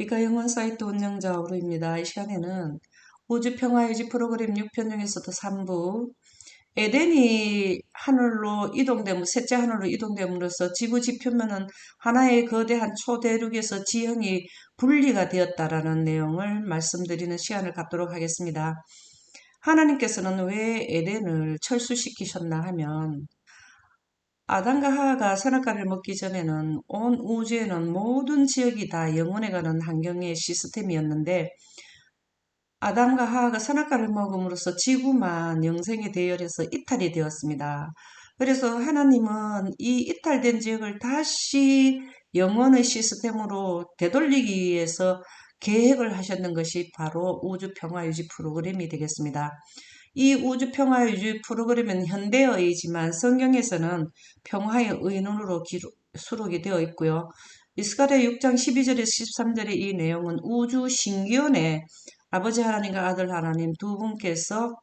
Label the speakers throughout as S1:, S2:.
S1: 비카 영어 사이트 운영자 오루입니다. 이 시간에는 우주평화유지 프로그램 6편 중에서도 3부 에덴이 하늘로 이동됨, 셋째 하늘로 이동됨으로써 지구 지표면은 하나의 거대한 초대륙에서 지형이 분리가 되었다라는 내용을 말씀드리는 시간을 갖도록 하겠습니다. 하나님께서는 왜 에덴을 철수시키셨나 하면 아담과 하와가 선악과를 먹기 전에는 온 우주에는 모든 지역이 다 영원해 가는 환경의 시스템이었는데 아담과 하와가 선악과를 먹음으로써 지구만 영생의 대열에서 이탈이 되었습니다. 그래서 하나님은 이 이탈된 지역을 다시 영원의 시스템으로 되돌리기 위해서 계획을 하셨는 것이 바로 우주평화유지 프로그램이 되겠습니다. 이 우주평화유지 프로그램은 현대어이지만 성경에서는 평화의 의논으로 수록이 되어 있고요. 이스가랴 6장 12절에서 13절의 이 내용은 우주 신기원의 아버지 하나님과 아들 하나님 두 분께서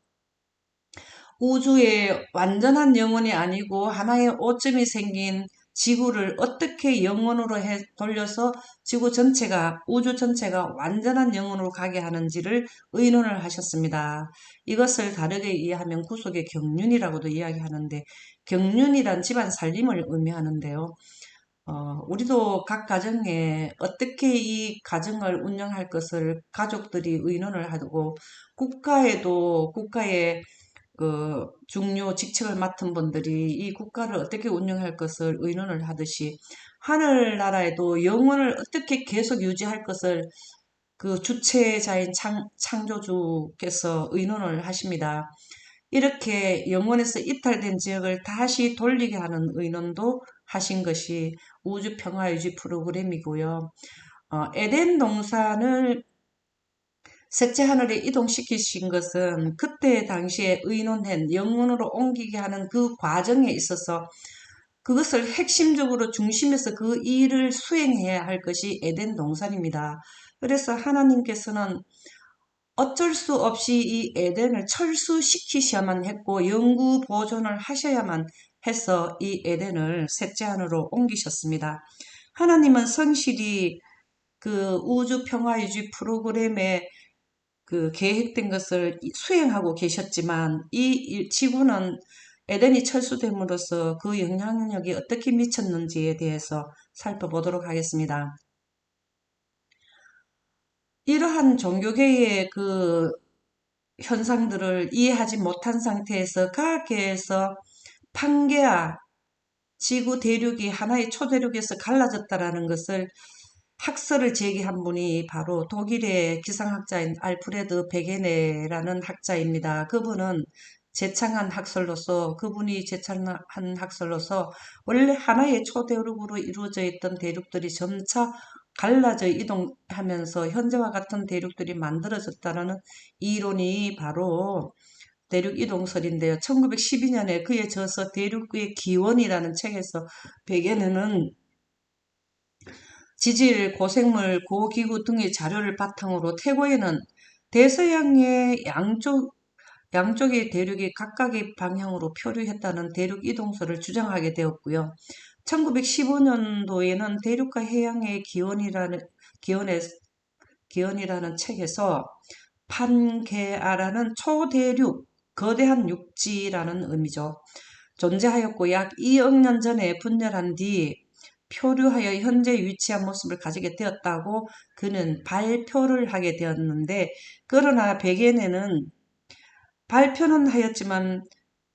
S1: 우주의 완전한 영혼이 아니고 하나의 오점이 생긴 지구를 어떻게 영혼으로 돌려서 지구 전체가, 우주 전체가 완전한 영혼으로 가게 하는지를 의논을 하셨습니다. 이것을 다르게 이해하면 구속의 경륜이라고도 이야기하는데, 경륜이란 집안 살림을 의미하는데요. 우리도 각 가정에 어떻게 이 가정을 운영할 것을 가족들이 의논을 하고, 국가에도 국가의 그 중요 직책을 맡은 분들이 이 국가를 어떻게 운영할 것을 의논을 하듯이 하늘나라에도 영혼을 어떻게 계속 유지할 것을 그 주체자인 창조주께서 의논을 하십니다. 이렇게 영혼에서 이탈된 지역을 다시 돌리게 하는 의논도 하신 것이 우주평화유지 프로그램이고요. 에덴 동산을 셋째 하늘에 이동시키신 것은 그때 당시에 의논한 영혼으로 옮기게 하는 그 과정에 있어서 그것을 핵심적으로 중심에서 그 일을 수행해야 할 것이 에덴 동산입니다. 그래서 하나님께서는 어쩔 수 없이 이 에덴을 철수시키셔야만 했고 영구 보존을 하셔야만 해서 이 에덴을 셋째 하늘로 옮기셨습니다. 하나님은 성실히 그 우주 평화유지 프로그램에 그 계획된 것을 수행하고 계셨지만 이 지구는 에덴이 철수됨으로써 그 영향력이 어떻게 미쳤는지에 대해서 살펴보도록 하겠습니다. 이러한 종교계의 그 현상들을 이해하지 못한 상태에서 과학계에서 판게아 지구 대륙이 하나의 초대륙에서 갈라졌다라는 것을 학설을 제기한 분이 바로 독일의 기상학자인 알프레드 베게네라는 학자입니다. 그분이 제창한 학설로서 원래 하나의 초대륙으로 이루어져 있던 대륙들이 점차 갈라져 이동하면서 현재와 같은 대륙들이 만들어졌다는 이론이 바로 대륙 이동설인데요. 1912년에 그의 저서 대륙의 기원이라는 책에서 베게네는 지질, 고생물, 고기구 등의 자료를 바탕으로 태고에는 대서양의 양쪽의 대륙이 각각의 방향으로 표류했다는 대륙 이동설을 주장하게 되었고요. 1915년도에는 대륙과 해양의 기원이라는 책에서 판게아라는 초대륙, 거대한 육지라는 의미죠. 존재하였고 약 2억 년 전에 분열한 뒤 표류하여 현재 위치한 모습을 가지게 되었다고 그는 발표를 하게 되었는데, 그러나 베게네는 발표는 하였지만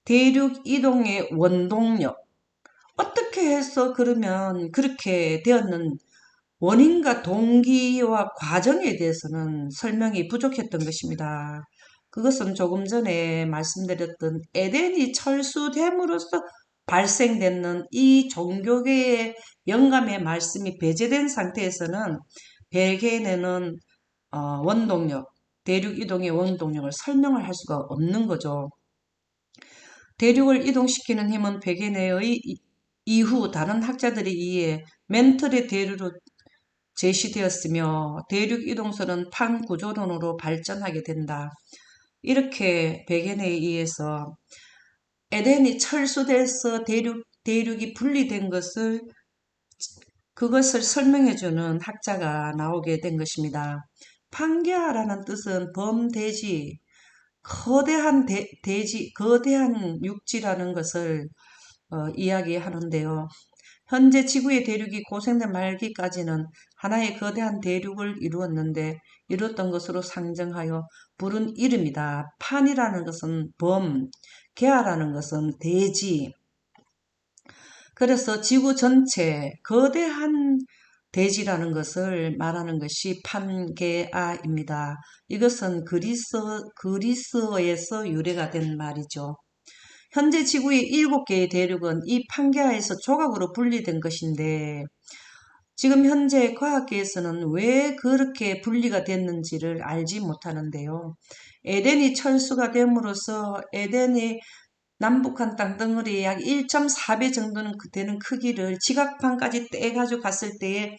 S1: 대륙 이동의 원동력, 어떻게 해서 그러면 그렇게 되었는 원인과 동기와 과정에 대해서는 설명이 부족했던 것입니다. 그것은 조금 전에 말씀드렸던 에덴이 철수됨으로써 발생되는 이 종교계의 영감의 말씀이 배제된 상태에서는 베게네는 원동력, 대륙 이동의 원동력을 설명을 할 수가 없는 거죠. 대륙을 이동시키는 힘은 베게네의 이후 다른 학자들에 의해 멘틀의 대륙으로 제시되었으며 대륙 이동설은 판구조론으로 발전하게 된다. 이렇게 베겐에 의해서 에덴이 철수돼서 대륙이 분리된 것을 그것을 설명해주는 학자가 나오게 된 것입니다. 판게아라는 뜻은 범대지, 거대한 대지, 거대한 육지라는 것을 이야기하는데요. 현재 지구의 대륙이 고생대 말기까지는 하나의 거대한 대륙을 이루었는데 이루었던 것으로 상정하여 부른 이름이다. 판이라는 것은 범, 개아라는 것은 대지. 그래서 지구 전체 거대한 대지라는 것을 말하는 것이 판게아입니다. 이것은 그리스어에서 유래가 된 말이죠. 현재 지구의 7개의 대륙은 이 판게아에서 조각으로 분리된 것인데 지금 현재 과학계에서는 왜 그렇게 분리가 됐는지를 알지 못하는데요. 에덴이 철수가 됨으로써 에덴이 남북한 땅덩어리의 약 1.4배 정도는 되는 크기를 지각판까지 떼가지고 갔을 때에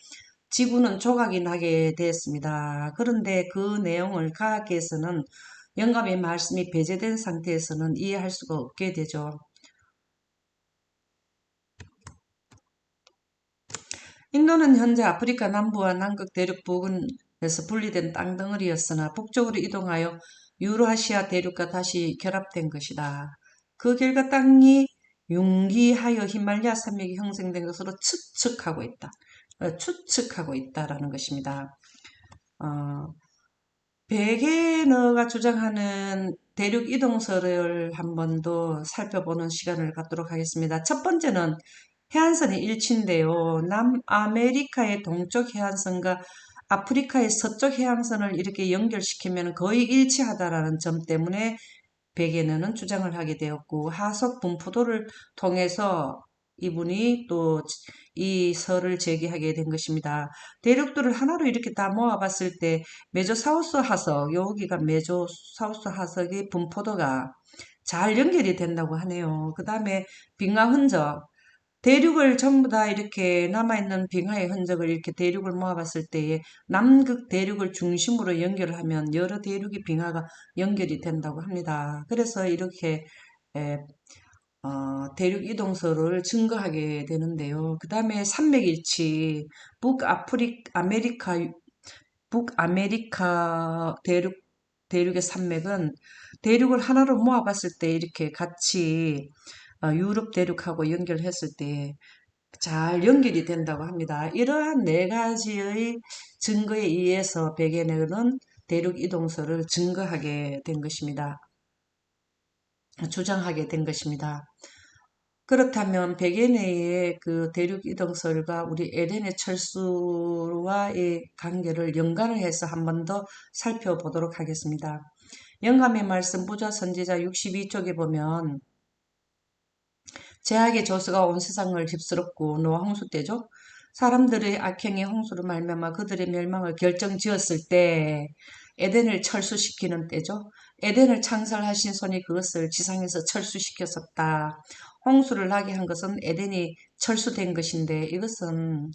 S1: 지구는 조각이 나게 되었습니다. 그런데 그 내용을 과학계에서는 영감의 말씀이 배제된 상태에서는 이해할 수가 없게 되죠. 인도는 현재 아프리카 남부와 남극 대륙 부근에서 분리된 땅덩어리였으나 북쪽으로 이동하여 유로아시아 대륙과 다시 결합된 것이다. 그 결과 땅이 융기하여 히말라야 산맥이 형성된 것으로 추측하고 있다라는 것입니다. 베게너가 주장하는 대륙 이동설을 한 번 더 살펴보는 시간을 갖도록 하겠습니다. 첫 번째는 해안선의 일치인데요. 남아메리카의 동쪽 해안선과 아프리카의 서쪽 해안선을 이렇게 연결시키면 거의 일치하다라는 점 때문에 베게너는 주장을 하게 되었고 하속 분포도를 통해서 이분이 또 이 설을 제기하게 된 것입니다. 대륙들을 하나로 이렇게 다 모아봤을 때 메조사우스 하석, 여기가 메조사우스 하석의 분포도가 잘 연결이 된다고 하네요. 그 다음에 빙하 흔적, 대륙을 전부 다 이렇게 남아있는 빙하의 흔적을 이렇게 대륙을 모아봤을 때에 남극 대륙을 중심으로 연결을 하면 여러 대륙의 빙하가 연결이 된다고 합니다. 그래서 이렇게 대륙 이동설을 증거하게 되는데요. 그 다음에 산맥일치, 북아메리카 대륙의 산맥은 대륙을 하나로 모아봤을 때 이렇게 같이 유럽 대륙하고 연결했을 때 잘 연결이 된다고 합니다. 이러한 네 가지의 증거에 의해서 베게너는 대륙 이동설을 증거하게 된 것입니다. 주장하게 된 것입니다. 그렇다면 베게너의 그 대륙 이동설과 우리 에덴의 철수와의 관계를 연관을 해서 한 번 더 살펴보도록 하겠습니다. 영감의 말씀 부자 선지자 62쪽에 보면 제약의 저수가 온 세상을 휩쓸었고 노아 홍수 때죠. 사람들의 악행의 홍수로 말미암아 그들의 멸망을 결정지었을 때 에덴을 철수시키는 때죠. 에덴을 창설하신 손이 그것을 지상에서 철수시켰었다. 홍수를 나게 한 것은 에덴이 철수된 것인데 이것은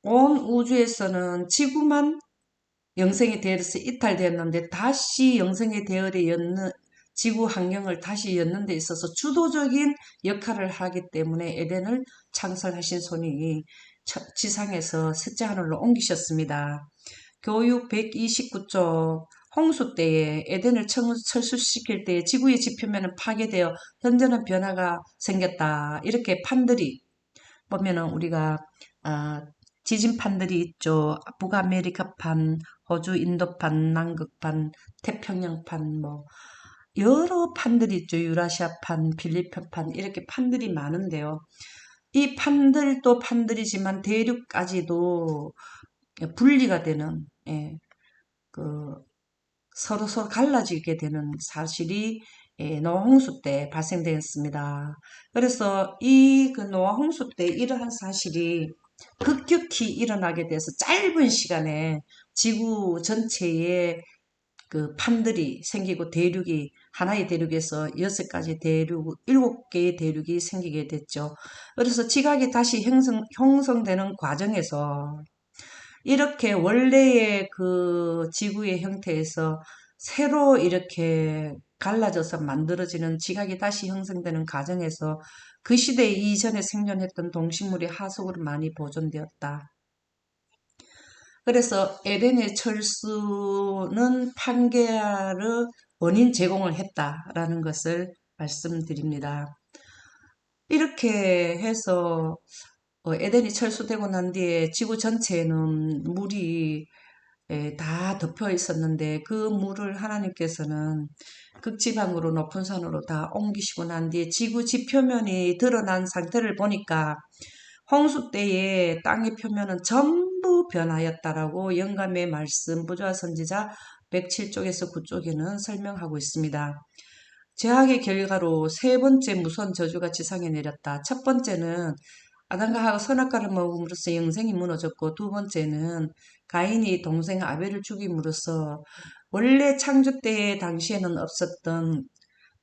S1: 온 우주에서는 지구만 영생의 대열에서 이탈되었는데 다시 영생의 대열에 였는 지구 환경을 다시 였는 데 있어서 주도적인 역할을 하기 때문에 에덴을 창설하신 손이 지상에서 셋째 하늘로 옮기셨습니다. 교육 129쪽 홍수 때에 에덴을 철수시킬 때에 지구의 지표면은 파괴되어 현저한 변화가 생겼다. 이렇게 판들이 보면은 우리가 지진판들이 있죠. 북아메리카판, 호주 인도판, 남극판, 태평양판 뭐 여러 판들이 있죠. 유라시아판, 필리핀판 이렇게 판들이 많은데요. 이 판들도 판들이지만 대륙까지도 분리가 되는 그 서로 갈라지게 되는 사실이 노아 홍수 때 발생되었습니다. 그래서 이 그 노아 홍수 때 이러한 사실이 급격히 일어나게 돼서 짧은 시간에 지구 전체에 그 판들이 생기고 대륙이 하나의 대륙에서 6가지 대륙, 7개의 대륙이 생기게 됐죠. 그래서 지각이 다시 형성되는 과정에서 이렇게 원래의 그 지구의 형태에서 새로 이렇게 갈라져서 만들어지는 지각이 다시 형성되는 과정에서 그 시대 이전에 생존했던 동식물이 하속으로 많이 보존되었다. 그래서 에덴의 철수는 판게아의 원인 제공을 했다라는 것을 말씀드립니다. 이렇게 해서 에덴이 철수되고 난 뒤에 지구 전체에는 물이 다 덮여 있었는데 그 물을 하나님께서는 극지방으로 높은 산으로 다 옮기시고 난 뒤에 지구 지표면이 드러난 상태를 보니까 홍수 때에 땅의 표면은 전부 변하였다라고 영감의 말씀 부조화 선지자 107쪽에서 9쪽에는 설명하고 있습니다. 죄악의 결과로 세 번째 무서운 저주가 지상에 내렸다. 첫 번째는 아담과 하와가 선악과를 먹음으로써 영생이 무너졌고, 두 번째는 가인이 동생 아벨을 죽임으로써 원래 창조 때 당시에는 없었던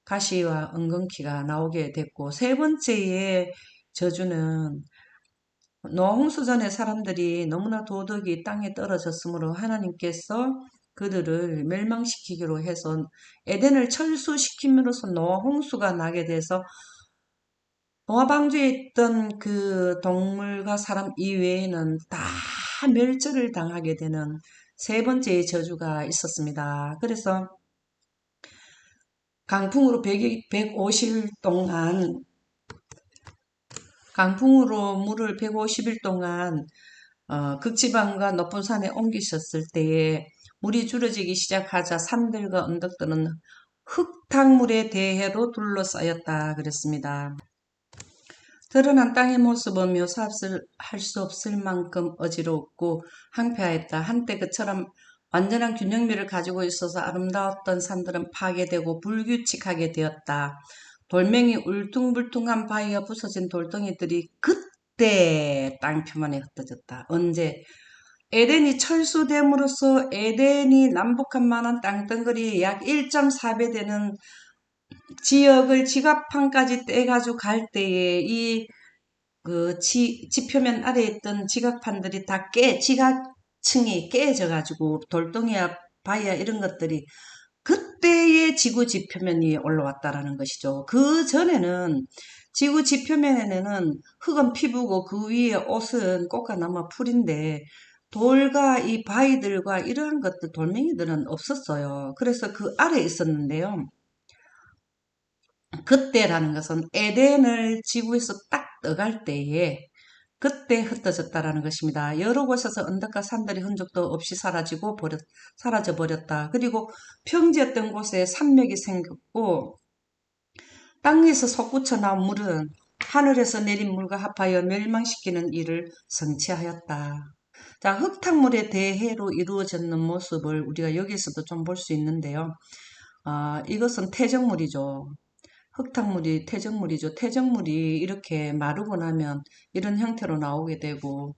S1: 가시와 엉겅퀴가 나오게 됐고, 세 번째의 저주는 노아 홍수 전에 사람들이 너무나 도덕이 땅에 떨어졌으므로 하나님께서 그들을 멸망시키기로 해서 에덴을 철수시킴으로써 노아 홍수가 나게 돼서 노아 방주에 있던 그 동물과 사람 이외에는 다 멸절을 당하게 되는 세 번째의 저주가 있었습니다. 그래서 강풍으로 150일 동안 강풍으로 물을 150일 동안 극지방과 높은 산에 옮기셨을 때에 물이 줄어지기 시작하자 산들과 언덕들은 흙탕물의 대해로 둘러싸였다 그랬습니다. 드러난 땅의 모습은 묘사할 수 없을 만큼 어지럽고 황폐하였다. 한때 그처럼 완전한 균형미를 가지고 있어서 아름다웠던 산들은 파괴되고 불규칙하게 되었다. 돌멩이 울퉁불퉁한 바위와 부서진 돌덩이들이 그때 땅 표면에 흩어졌다. 언제? 에덴이 철수됨으로써 에덴이 남북한 만한 땅덩어리 약 1.4배 되는 지역을 지갑판까지 떼가지고 갈 때에 지표면 아래에 있던 지각판들이 다 지각층이 깨져가지고 돌덩이야 바위야 이런 것들이 그때의 지구 지표면이 올라왔다라는 것이죠. 그 전에는 지구 지표면에는 흙은 피부고 그 위에 옷은 꽃가나무 풀인데 돌과 이 바위들과 이러한 것들 돌멩이들은 없었어요. 그래서 그 아래에 있었는데요. 그때라는 것은 에덴을 지구에서 딱 떠갈 때에 그때 흩어졌다라는 것입니다. 여러 곳에서 언덕과 산들의 흔적도 없이 사라져 버렸다. 그리고 평지였던 곳에 산맥이 생겼고 땅에서 솟구쳐 나온 물은 하늘에서 내린 물과 합하여 멸망시키는 일을 성취하였다. 자, 흙탕물의 대해로 이루어졌는 모습을 우리가 여기서도 좀 볼 수 있는데요. 이것은 퇴적물이죠. 흙탕물이 퇴적물이죠. 퇴적물이 이렇게 마르고 나면 이런 형태로 나오게 되고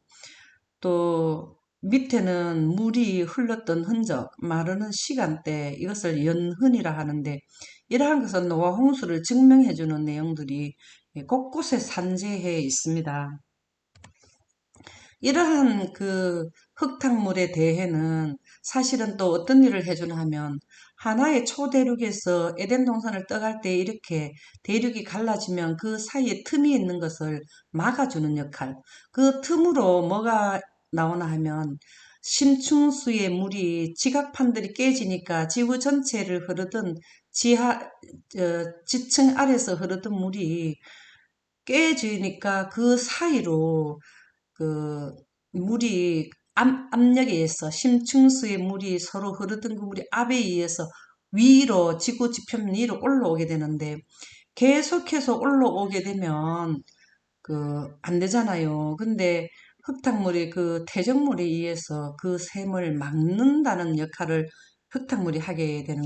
S1: 또 밑에는 물이 흘렀던 흔적, 마르는 시간대 이것을 연흔이라 하는데 이러한 것은 노아 홍수를 증명해주는 내용들이 곳곳에 산재해 있습니다. 이러한 그 흙탕물에 대해는 사실은 또 어떤 일을 해주나 하면 하나의 초대륙에서 에덴 동산을 떠갈 때 이렇게 대륙이 갈라지면 그 사이에 틈이 있는 것을 막아주는 역할. 그 틈으로 뭐가 나오나 하면 심층수의 물이 지각판들이 깨지니까 지구 전체를 흐르던 지층 아래서 흐르던 물이 깨지니까 그 사이로 그 물이 압력에 의해서 심층수의 물이 서로 흐르던 그 물이 압에 의해서 위로 지구 지표면 위로 올라오게 되는데 계속해서 올라오게 되면 안 되잖아요. 근데 흙탕물이 그 퇴적물에 의해서 그 샘을 막는다는 역할을 흙탕물이 하게 되는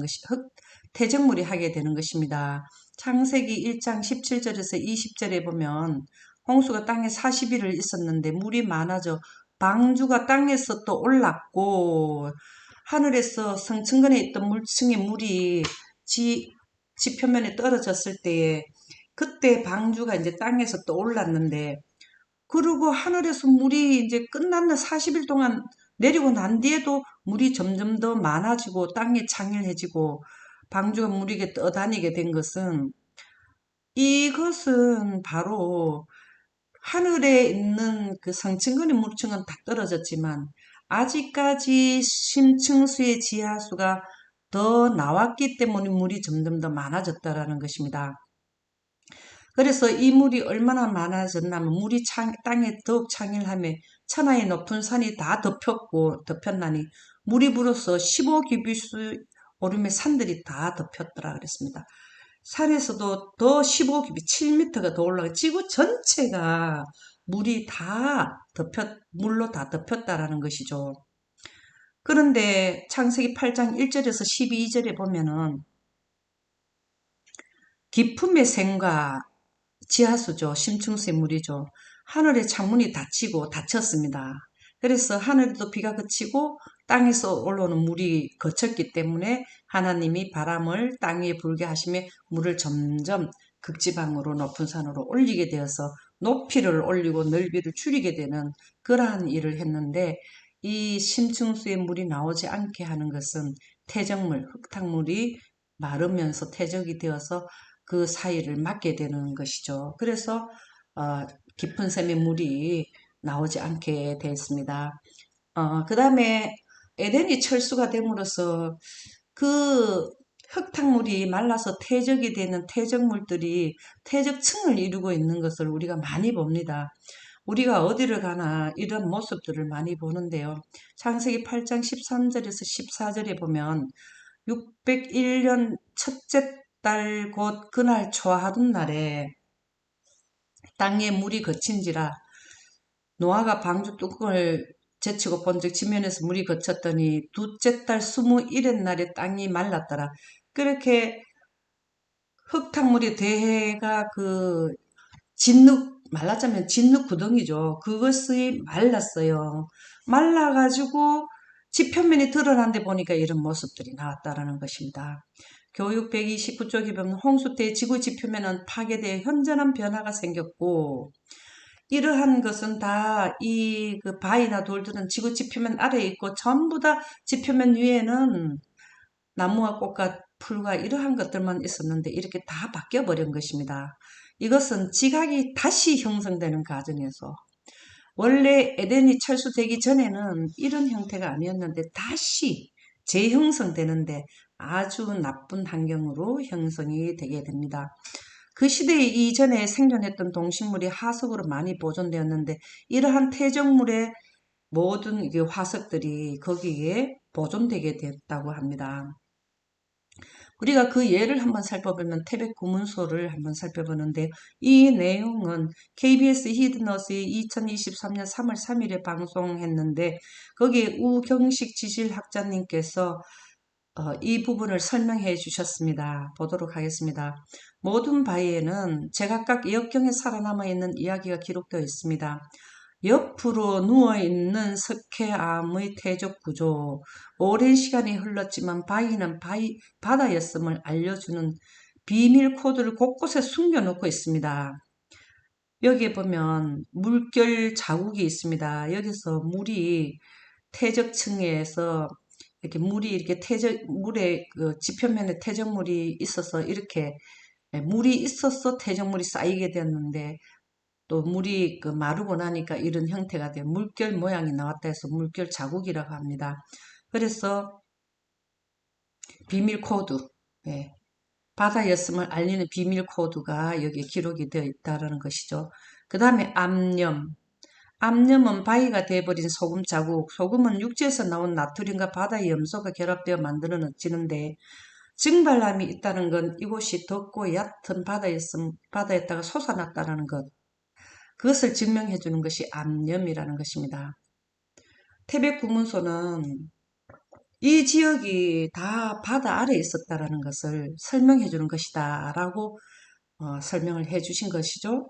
S1: 퇴적물이 하게 되는 것입니다. 창세기 1장 17절에서 20절에 보면 홍수가 땅에 40일을 있었는데 물이 많아져 방주가 땅에서 또 올랐고 하늘에서 성층권에 있던 물층의 물이 지표면에 떨어졌을 때에 그때 방주가 이제 땅에서 또 올랐는데 그리고 하늘에서 물이 이제 끝났는 40일 동안 내리고 난 뒤에도 물이 점점 더 많아지고 땅이 창일해지고 방주가 물이 떠다니게 된 것은, 이것은 바로 하늘에 있는 그 성층권의 물층은 다 떨어졌지만 아직까지 심층수의 지하수가 더 나왔기 때문에 물이 점점 더 많아졌다라는 것입니다. 그래서 이 물이 얼마나 많아졌냐면 물이 땅에 더욱 창일하며 천하의 높은 산이 다 덮였나니 물이 불어서 15규빗수 오름의 산들이 다 덮였더라 그랬습니다. 산에서도 더 15규빗 7m가 더 올라가 지구 전체가 물로 다 덮였다라는 것이죠. 그런데 창세기 8장 1절에서 12절에 보면은 깊음의 샘과 지하수죠. 심층수의 물이죠. 하늘의 창문이 닫혔습니다. 그래서 하늘에도 비가 그치고 땅에서 올라오는 물이 거쳤기 때문에 하나님이 바람을 땅 위에 불게 하시며 물을 점점 극지방으로 높은 산으로 올리게 되어서 높이를 올리고 넓이를 줄이게 되는 그러한 일을 했는데, 이 심층수의 물이 나오지 않게 하는 것은 퇴적물, 흙탕물이 마르면서 퇴적이 되어서 그 사이를 막게 되는 것이죠. 그래서 깊은 샘의 물이 나오지 않게 되었습니다. 그 다음에 에덴이 철수가 됨으로써 그 흙탕물이 말라서 퇴적이 되는 퇴적물들이 퇴적층을 이루고 있는 것을 우리가 많이 봅니다. 우리가 어디를 가나 이런 모습들을 많이 보는데요. 창세기 8장 13절에서 14절에 보면 601년 첫째 달 곧 그날 초하룻 날에 땅에 물이 거친지라 노아가 방주 뚜껑을 제치고 본즉 지면에서 물이 거쳤더니 둘째 달 21의 날에 땅이 말랐더라. 그렇게 흙탕물이 대해가 말랐자면 진흙 구덩이죠. 그것이 말랐어요. 말라가지고 지표면이 드러난 데 보니까 이런 모습들이 나왔다라는 것입니다. 교육 129쪽에 보면 홍수 때 지구 지표면은 파괴되어 현저한 변화가 생겼고, 이러한 것은 다 그 바위나 돌들은 지구 지표면 아래에 있고 전부 다 지표면 위에는 나무와 꽃과 풀과 이러한 것들만 있었는데 이렇게 다 바뀌어 버린 것입니다. 이것은 지각이 다시 형성되는 과정에서, 원래 에덴이 철수되기 전에는 이런 형태가 아니었는데 다시 재형성되는데 아주 나쁜 환경으로 형성이 되게 됩니다. 그 시대 이전에 생존했던 동식물이 하석으로 많이 보존되었는데 이러한 퇴적물의 모든 화석들이 거기에 보존되게 됐다고 합니다. 우리가 그 예를 한번 살펴보면 태백 구문소를 한번 살펴보는데, 이 내용은 KBS 히든어스의 2023년 3월 3일에 방송했는데 거기에 우경식 지질학자님께서 이 부분을 설명해 주셨습니다. 보도록 하겠습니다. 모든 바위에는 제각각 역경에 살아남아 있는 이야기가 기록되어 있습니다. 옆으로 누워있는 석회암의 퇴적 구조, 오랜 시간이 흘렀지만 바위는 바다였음을 알려주는 비밀 코드를 곳곳에 숨겨놓고 있습니다. 여기에 보면 물결 자국이 있습니다. 여기서 물이 퇴적층에서 이렇게 물이 이렇게 물의 그 지표면에 퇴적물이 있어서 이렇게 물이 있어서 퇴적물이 쌓이게 되었는데, 또 물이 마르고 나니까 이런 형태가 돼요. 물결 모양이 나왔다 해서 물결 자국이라고 합니다. 그래서 비밀 코드, 예, 바다였음을 알리는 비밀 코드가 여기에 기록이 되어 있다는 것이죠. 그 다음에 암염. 암염은 바위가 되어버린 소금 자국. 소금은 육지에서 나온 나트륨과 바다의 염소가 결합되어 만들어지는데, 증발람이 있다는 건 이곳이 덥고 얕은 바다였다가 솟아났다는 것. 그것을 증명해 주는 것이 암염이라는 것입니다. 태백 구문소는 이 지역이 다 바다 아래에 있었다라는 것을 설명해 주는 것이다 라고 설명을 해 주신 것이죠.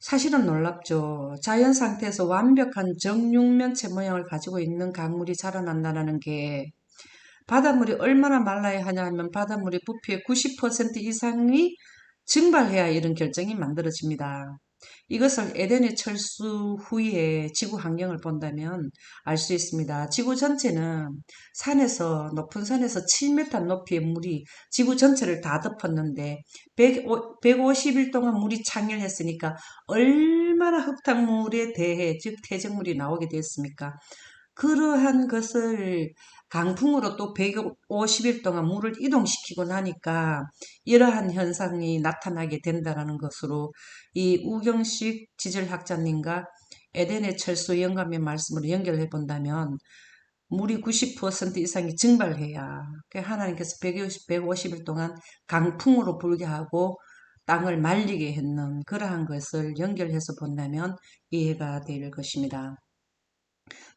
S1: 사실은 놀랍죠. 자연 상태에서 완벽한 정육면체 모양을 가지고 있는 강물이 자라난다는 게, 바닷물이 얼마나 말라야 하냐 하면 바닷물의 부피의 90% 이상이 증발해야 이런 결정이 만들어집니다. 이것을 에덴의 철수 후에 지구 환경을 본다면 알 수 있습니다. 지구 전체는 높은 산에서 7m 높이의 물이 지구 전체를 다 덮었는데 150일 동안 물이 창렬했으니까 얼마나 흙탕물에 대해, 즉 퇴적물이 나오게 됐습니까? 그러한 것을 강풍으로 또 150일 동안 물을 이동시키고 나니까 이러한 현상이 나타나게 된다는 것으로 이 우경식 지질학자님과 에덴의 철수 영감의 말씀으로 연결해 본다면 물이 90% 이상이 증발해야 하나님께서 150일 동안 강풍으로 불게 하고 땅을 말리게 했는 그러한 것을 연결해서 본다면 이해가 될 것입니다.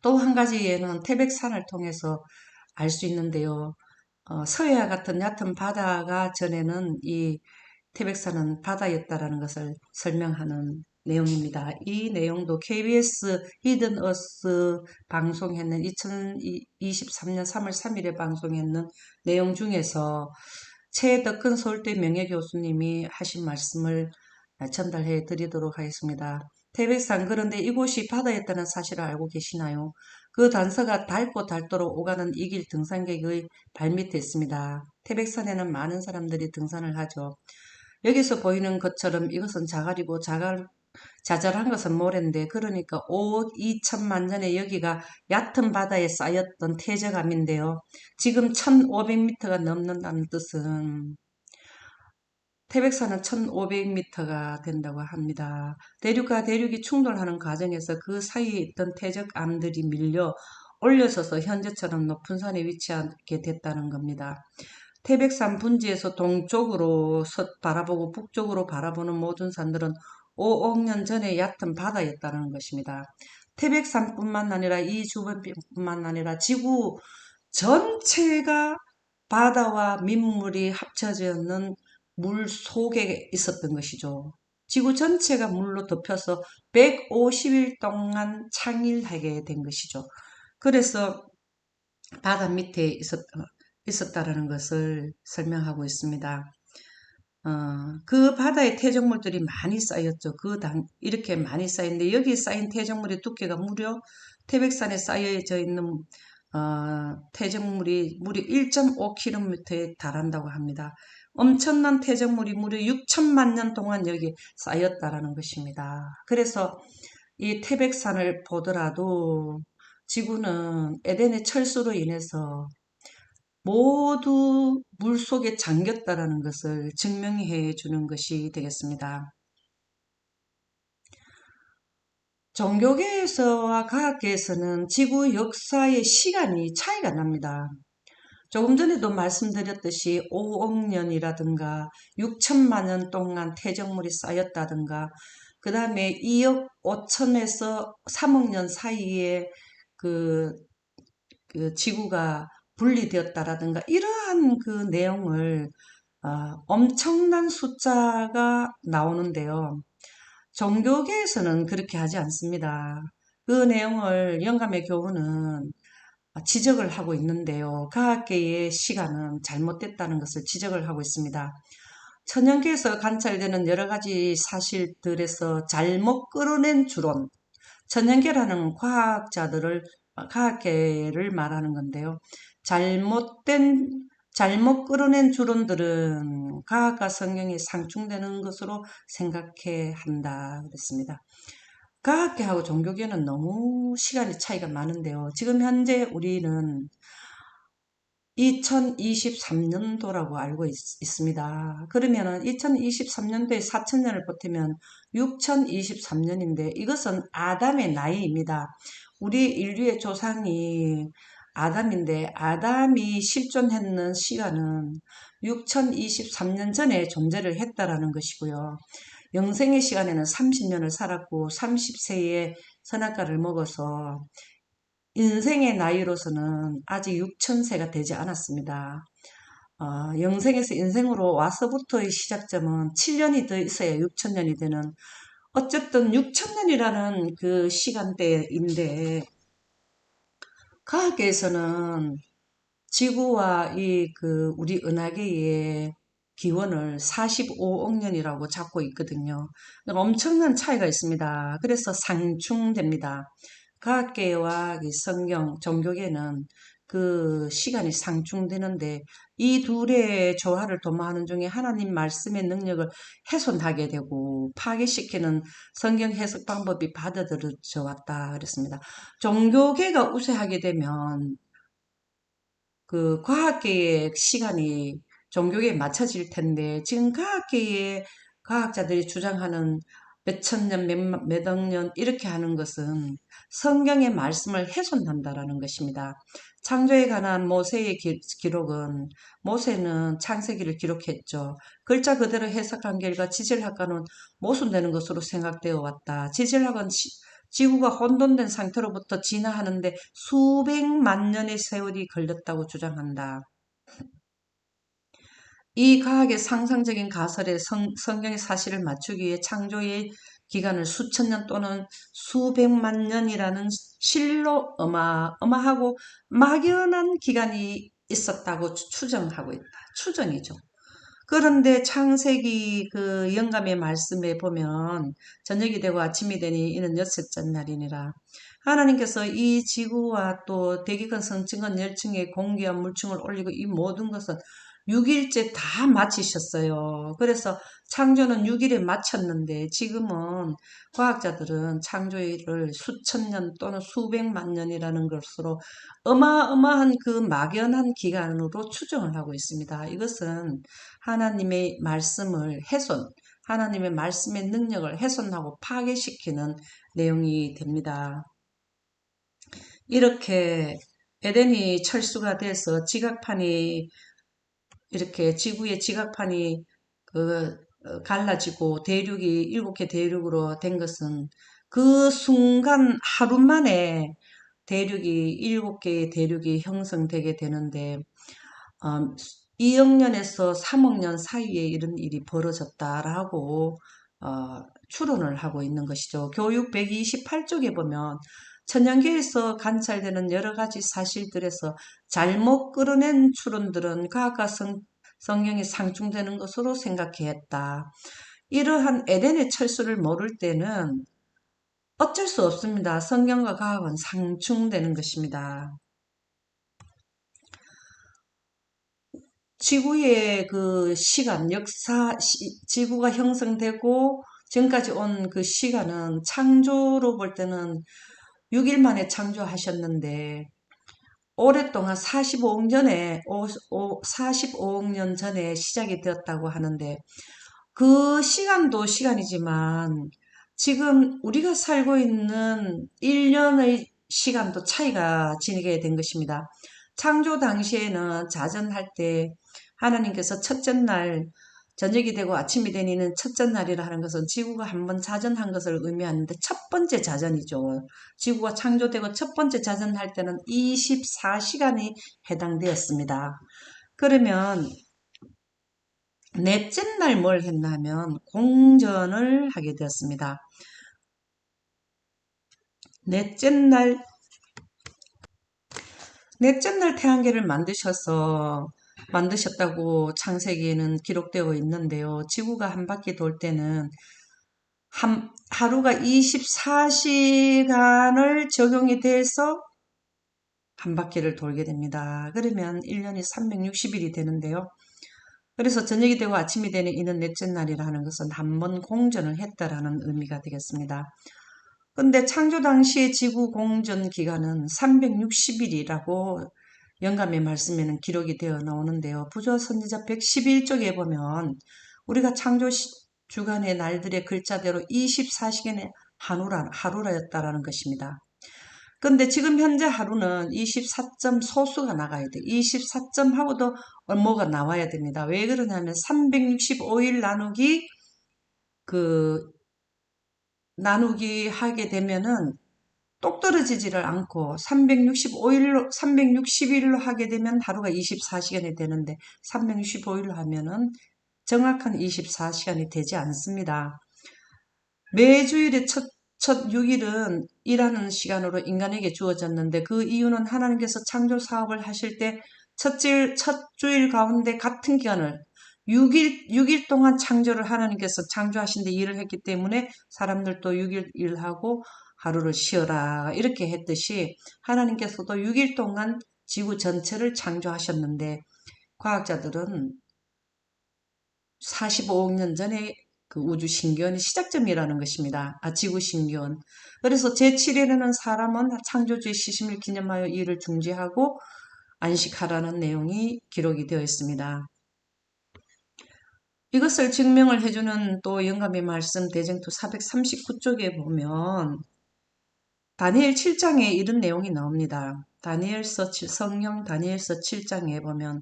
S1: 또 한 가지에는 태백산을 통해서 알 수 있는데요. 서해와 같은 얕은 바다가 전에는 이 태백산은 바다였다라는 것을 설명하는 내용입니다. 이 내용도 KBS 히든 어스 방송했는 2023년 3월 3일에 방송했는 내용 중에서 최덕근 서울대 명예교수님이 하신 말씀을 전달해 드리도록 하겠습니다. 태백산, 그런데 이곳이 바다였다는 사실을 알고 계시나요? 그 단서가 닳고 닳도록 오가는 이 길 등산객의 발밑에 있습니다. 태백산에는 많은 사람들이 등산을 하죠. 여기서 보이는 것처럼 이것은 자갈이고 자잘한 것은 모래인데, 그러니까 5억 2천만 년에 여기가 얕은 바다에 쌓였던 태저감인데요. 지금 1500m가 넘는다는 뜻은 태백산은 1500m가 된다고 합니다. 대륙과 대륙이 충돌하는 과정에서 그 사이에 있던 태적암들이 밀려 올려져서 현재처럼 높은 산에 위치하게 됐다는 겁니다. 태백산 분지에서 동쪽으로 바라보고 북쪽으로 바라보는 모든 산들은 5억 년 전에 얕은 바다였다는 것입니다. 태백산뿐만 아니라 이 주변뿐만 아니라 지구 전체가 바다와 민물이 합쳐져 있는 물 속에 있었던 것이죠. 지구 전체가 물로 덮여서 150일 동안 창일하게 된 것이죠. 그래서 바다 밑에 있었다라는 것을 설명하고 있습니다. 그 바다에 태적물들이 많이 쌓였죠. 이렇게 많이 쌓였는데 여기 쌓인 태적물의 두께가 무려 태백산에 쌓여져 있는 태적물이 무려 1.5km에 달한다고 합니다. 엄청난 태적물이 무려 6천만 년 동안 여기 쌓였다라는 것입니다. 그래서 이 태백산을 보더라도 지구는 에덴의 철수로 인해서 모두 물속에 잠겼다라는 것을 증명해 주는 것이 되겠습니다. 종교계에서와 과학계에서는 지구 역사의 시간이 차이가 납니다. 조금 전에도 말씀드렸듯이 5억 년이라든가 6천만 년 동안 태적물이 쌓였다든가 그 다음에 2억 5천에서 3억 년 사이에 그 지구가 분리되었다라든가 이러한 그 내용을 엄청난 숫자가 나오는데요. 종교계에서는 그렇게 하지 않습니다. 그 내용을 영감의 교훈은 지적을 하고 있는데요. 과학계의 시간은 잘못됐다는 것을 지적을 하고 있습니다. 천연계에서 관찰되는 여러 가지 사실들에서 잘못 끌어낸 추론, 천연계라는 과학계를 말하는 건데요. 잘못 끌어낸 추론들은 과학과 성경이 상충되는 것으로 생각해야 한다 그랬습니다. 과학계하고 종교계는 너무 시간의 차이가 많은데요. 지금 현재 우리는 2023년도라고 알고 있습니다. 그러면은 2023년도에 4천년을 버티면 6023년인데 이것은 아담의 나이입니다. 우리 인류의 조상이 아담인데 아담이 실존했는 시간은 6023년 전에 존재를 했다라는 것이고요. 영생의 시간에는 30년을 살았고 30세에 선악과를 먹어서 인생의 나이로서는 아직 6천세가 되지 않았습니다. 영생에서 인생으로 와서부터의 시작점은 7년이 더 있어야 6천년이 되는, 어쨌든 6천년이라는 그 시간대인데, 과학계에서는 지구와 우리 은하계의 기원을 45억 년이라고 잡고 있거든요. 그러니까 엄청난 차이가 있습니다. 그래서 상충됩니다. 과학계와 성경, 종교계는 그 시간이 상충되는데 이 둘의 조화를 도모하는 중에 하나님 말씀의 능력을 훼손하게 되고 파괴시키는 성경 해석 방법이 받아들여져 왔다 그랬습니다. 종교계가 우세하게 되면 그 과학계의 시간이 종교계에 맞춰질 텐데 지금 과학계의 과학자들이 주장하는 몇천 년, 몇억 년 이렇게 하는 것은 성경의 말씀을 훼손한다라는 것입니다. 창조에 관한 모세의 기록은 모세는 창세기를 기록했죠. 글자 그대로 해석한 결과 지질학과는 모순되는 것으로 생각되어 왔다. 지질학은 지구가 혼돈된 상태로부터 진화하는데 수백만 년의 세월이 걸렸다고 주장한다. 이 과학의 상상적인 가설에 성경의 사실을 맞추기 위해 창조의 기간을 수천 년 또는 수백만 년이라는 실로 어마하고 막연한 기간이 있었다고 추정하고 있다. 추정이죠. 그런데 창세기 그 영감의 말씀에 보면 저녁이 되고 아침이 되니 이는 여섯째 날이니라. 하나님께서 이 지구와 또 대기근 성층은 열층의 공기와 물층을 올리고 이 모든 것은 6일째 다 마치셨어요. 그래서 창조는 6일에 마쳤는데 지금은 과학자들은 창조일을 수천 년 또는 수백만 년이라는 것으로 어마어마한 그 막연한 기간으로 추정을 하고 있습니다. 이것은 하나님의 말씀을 하나님의 말씀의 능력을 훼손하고 파괴시키는 내용이 됩니다. 이렇게 에덴이 철수가 돼서 지각판이 이렇게 지구의 지각판이 갈라지고 대륙이 7개 대륙으로 된 것은 그 순간 하루 만에 대륙이 7개의 대륙이 형성되게 되는데 2억 년에서 3억 년 사이에 이런 일이 벌어졌다라고 추론을 하고 있는 것이죠. 교육 128쪽에 보면 천연계에서 관찰되는 여러 가지 사실들에서 잘못 끌어낸 추론들은 과학과 성경이 상충되는 것으로 생각했다. 이러한 에덴의 철수를 모를 때는 어쩔 수 없습니다. 성경과 과학은 상충되는 것입니다. 지구의 그 시간, 지구가 형성되고 지금까지 온 그 시간은 창조로 볼 때는 6일 만에 창조하셨는데 오랫동안 45억 년 전에 시작이 되었다고 하는데 그 시간도 시간이지만 지금 우리가 살고 있는 1년의 시간도 차이가 지니게 된 것입니다. 창조 당시에는 자전할 때 하나님께서 첫째 날 저녁이 되고 아침이 되니는 첫째 날이라 하는 것은 지구가 한번 자전한 것을 의미하는데 첫 번째 자전이죠. 지구가 창조되고 첫 번째 자전할 때는 24시간이 해당되었습니다. 그러면 넷째 날 뭘 했냐면 공전을 하게 되었습니다. 넷째 날 태양계를 만드셨다고 창세기에는 기록되어 있는데요. 지구가 한 바퀴 돌 때는 하루가 24시간을 적용이 돼서 한 바퀴를 돌게 됩니다. 그러면 1년이 360일이 되는데요. 그래서 저녁이 되고 아침이 되는 이는 넷째 날이라 하는 것은 한 번 공전을 했다라는 의미가 되겠습니다. 근데 창조 당시의 지구 공전 기간은 360일이라고 영감의 말씀에는 기록이 되어 나오는데요. 부조 선지자 111쪽에 보면 우리가 창조 주간의 날들의 글자대로 24시간의 하루라였다라는 것입니다. 근데 지금 현재 하루는 24점 소수가 나가야 돼. 24점 하고도 뭐가 나와야 됩니다. 왜 그러냐면 365일 나누기 하게 되면은 똑 떨어지지를 않고 360일로 하게 되면 하루가 24시간이 되는데 365일로 하면은 정확한 24시간이 되지 않습니다. 매주일의 첫 6일은 일하는 시간으로 인간에게 주어졌는데 그 이유는 하나님께서 창조 사업을 하실 때 첫 주일 가운데 같은 기간을 6일 동안 창조를 하나님께서 창조하신 데 일을 했기 때문에 사람들도 6일 일하고 하루를 쉬어라 이렇게 했듯이 하나님께서도 6일 동안 지구 전체를 창조하셨는데 과학자들은 45억 년 전에 그 우주 신기원의 시작점이라는 것입니다. 지구 신기원. 그래서 제7일에는 사람은 창조주의 시심을 기념하여 일을 중지하고 안식하라는 내용이 기록이 되어 있습니다. 이것을 증명을 해주는 또 영감의 말씀 대쟁투 439쪽에 보면 다니엘 7장에 이런 내용이 나옵니다. 성령 다니엘서 7장에 보면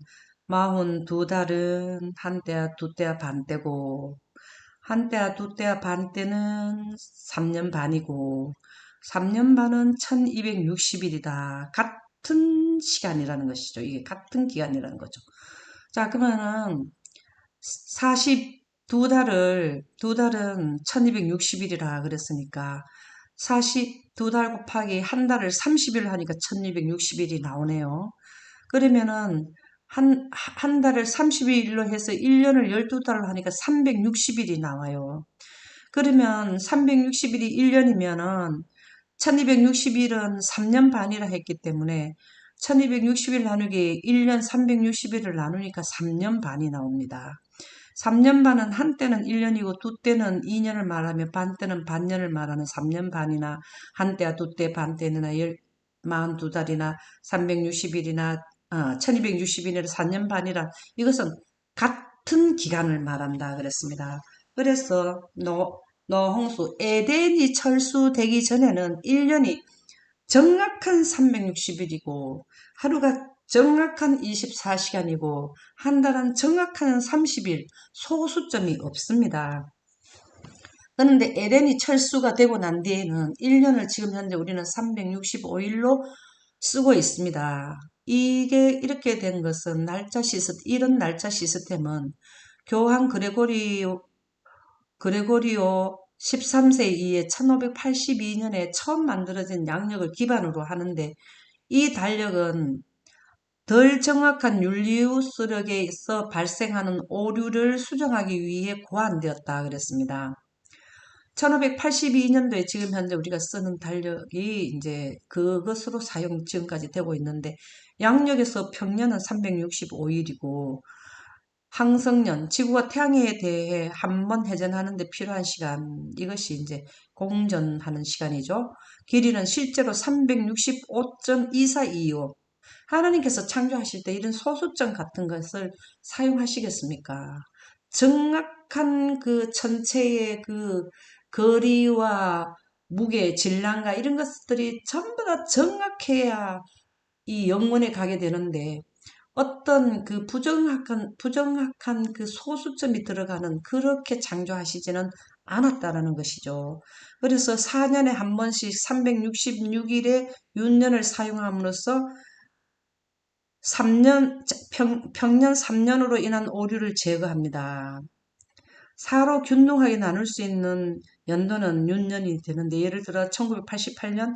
S1: 42달은 한때와 두때와 반때고 한때와 두때와 반때는 3년 반이고 3년 반은 1260일이다. 같은 시간이라는 것이죠. 이게 같은 기간이라는 거죠. 자, 그러면은 42달은 1260일이라 그랬으니까 42달 곱하기 한 달을 30일 하니까 1260일이 나오네요. 그러면은 한 달을 30일로 해서 1년을 12달로 하니까 360일이 나와요. 그러면 360일이 1년이면은 1260일은 3년 반이라 했기 때문에 1260일 나누기 1년 360일을 나누니까 3년 반이 나옵니다. 3년 반은 한때는 1년이고 두때는 2년을 말하며 반때는 반년을 말하는 3년 반이나 한때와 두때 반때나 42달이나 360일이나 1260일이나 4년 반이라 이것은 같은 기간을 말한다 그랬습니다. 그래서 노홍수 에덴이 철수되기 전에는 1년이 정확한 360일이고 하루가 정확한 24시간이고 한 달은 정확한 30일 소수점이 없습니다. 그런데 에덴이 철수가 되고 난 뒤에는 1년을 지금 현재 우리는 365일로 쓰고 있습니다. 이게 이렇게 된 것은 이런 날짜 시스템은 교황 그레고리오 13세 이에 1582년에 처음 만들어진 양력을 기반으로 하는데 이 달력은 덜 정확한 율리우스력에서 발생하는 오류를 수정하기 위해 고안되었다 그랬습니다. 1582년도에 지금 현재 우리가 쓰는 달력이 이제 그것으로 사용 지금까지 되고 있는데 양력에서 평년은 365일이고 항성년, 지구가 태양에 대해 한 번 회전하는 데 필요한 시간, 이것이 이제 공전하는 시간이죠. 길이는 실제로 365.2425. 하나님께서 창조하실 때 이런 소수점 같은 것을 사용하시겠습니까? 정확한 그 천체의 그 거리와 무게, 질량과 이런 것들이 전부 다 정확해야 이 영원에 가게 되는데 어떤 그 부정확한 그 소수점이 들어가는 그렇게 창조하시지는 않았다라는 것이죠. 그래서 4년에 한 번씩 366일의 윤년을 사용함으로써 평년 3년으로 인한 오류를 제거합니다. 4로 균등하게 나눌 수 있는 연도는 윤년이 되는데 예를 들어 1988년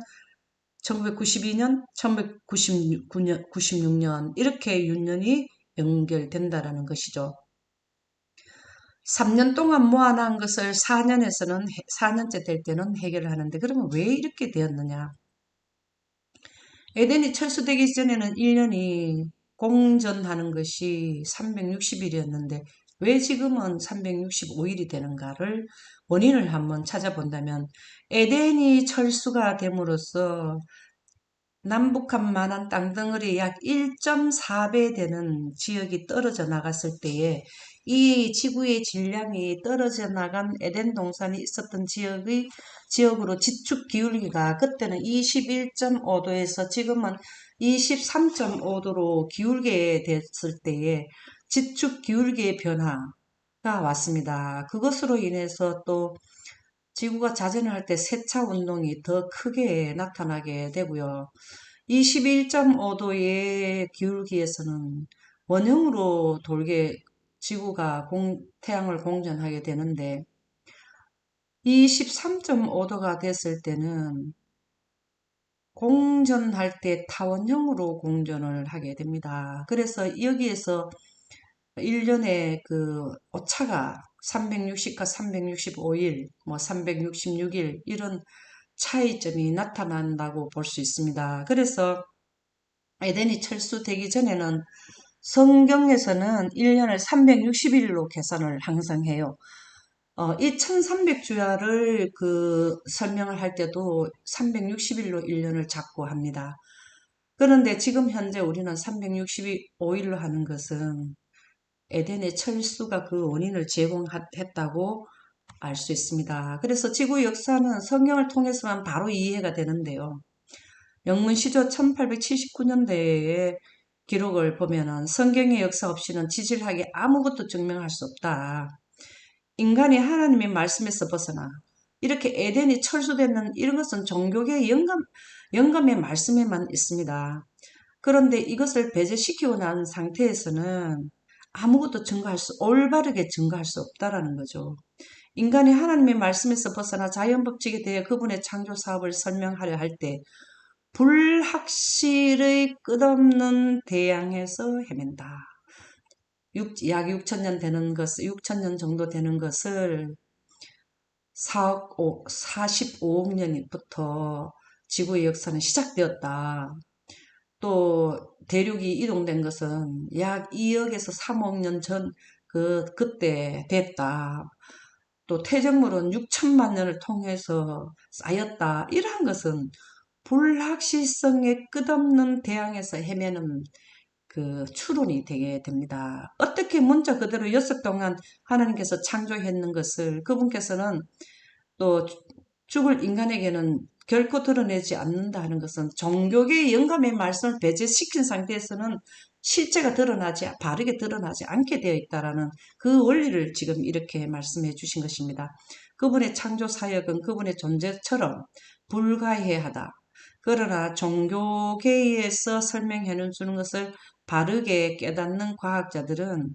S1: 1992년, 1996년 이렇게 윤년이 연결된다라는 것이죠. 3년 동안 모아놓은 것을 4년째 될 때는 해결을 하는데 그러면 왜 이렇게 되었느냐? 에덴이 철수되기 전에는 1년이 공전하는 것이 360일이었는데 왜 지금은 365일이 되는가를 원인을 한번 찾아본다면 에덴이 철수가 됨으로써 남북한만한 땅덩어리 약 1.4배 되는 지역이 떨어져 나갔을 때에 이 지구의 질량이 떨어져 나간 에덴 동산이 있었던 지역으로 지축 기울기가 그때는 21.5도에서 지금은 23.5도로 기울게 됐을 때에 지축 기울기의 변화가 왔습니다. 그것으로 인해서 또 지구가 자전을 할 때 세차 운동이 더 크게 나타나게 되고요. 21.5도의 기울기에서는 원형으로 돌게 지구가 태양을 공전하게 되는데 23.5도가 됐을 때는 공전할 때 타원형으로 공전을 하게 됩니다. 그래서 여기에서 1년에 그 오차가 360과 365일, 뭐 366일 이런 차이점이 나타난다고 볼 수 있습니다. 그래서 에덴이 철수되기 전에는 성경에서는 1년을 360일로 계산을 항상 해요. 이 1300주야를 설명을 할 때도 360일로 1년을 잡고 합니다. 그런데 지금 현재 우리는 365일로 하는 것은 에덴의 철수가 그 원인을 제공했다고 알 수 있습니다. 그래서 지구 역사는 성경을 통해서만 바로 이해가 되는데요. 영문시조 1879년대의 기록을 보면은 성경의 역사 없이는 지질학에 아무것도 증명할 수 없다. 인간이 하나님의 말씀에서 벗어나 이렇게 에덴이 철수되는 이런 것은 종교계의 영감의 말씀에만 있습니다. 그런데 이것을 배제시키고 난 상태에서는 아무것도 올바르게 증거할 수 없다라는 거죠. 인간이 하나님의 말씀에서 벗어나 자연법칙에 대해 그분의 창조 사업을 설명하려 할 때 불확실의 끝없는 대양에서 헤맨다. 약 6천년 되는 것을, 6천년 정도 되는 것을 45억 년부터 지구의 역사는 시작되었다. 또 대륙이 이동된 것은 약 2억에서 3억 년 전 그때 됐다. 또 퇴적물은 6천만 년을 통해서 쌓였다. 이러한 것은 불확실성의 끝없는 대항에서 헤매는 추론이 되게 됩니다. 어떻게 문자 그대로 엿석 동안 하나님께서 창조했는 것을 그분께서는 또 죽을 인간에게는 결코 드러내지 않는다 하는 것은 종교계의 영감의 말씀을 배제시킨 상태에서는 실제가 바르게 드러나지 않게 되어 있다라는 그 원리를 지금 이렇게 말씀해 주신 것입니다. 그분의 창조 사역은 그분의 존재처럼 불가해하다. 그러나 종교계에서 설명해 주는 것을 바르게 깨닫는 과학자들은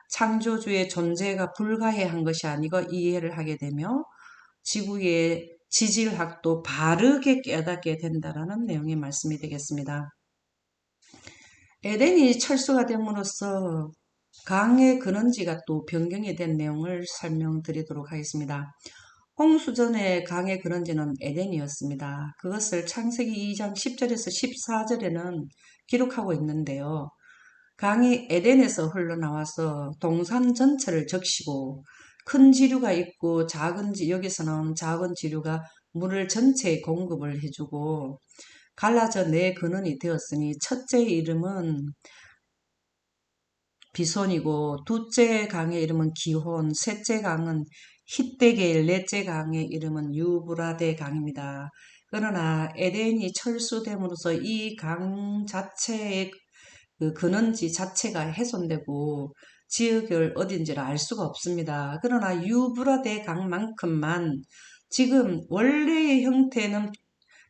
S1: 창조주의 존재가 불가해한 것이 아니고 이해를 하게 되며 지구의 지질학도 바르게 깨닫게 된다라는 내용의 말씀이 되겠습니다. 에덴이 철수가 됨으로써 강의 근원지가 또 변경이 된 내용을 설명드리도록 하겠습니다. 홍수전의 강의 근원지는 에덴이었습니다. 그것을 창세기 2장 10절에서 14절에는 기록하고 있는데요. 강이 에덴에서 흘러나와서 동산 전체를 적시고 큰 지류가 있고 여기서는 작은 지류가 물을 전체에 공급을 해주고 갈라져 네 근원이 되었으니 첫째 이름은 비손이고 둘째 강의 이름은 기혼, 셋째 강은 히데겔, 넷째 강의 이름은 유브라데 강입니다. 그러나 에덴이 철수됨으로써 이 강 자체의 근원지 자체가 훼손되고 지역을 어딘지를 알 수가 없습니다. 그러나 유브라데 강만큼만 지금 원래의 형태는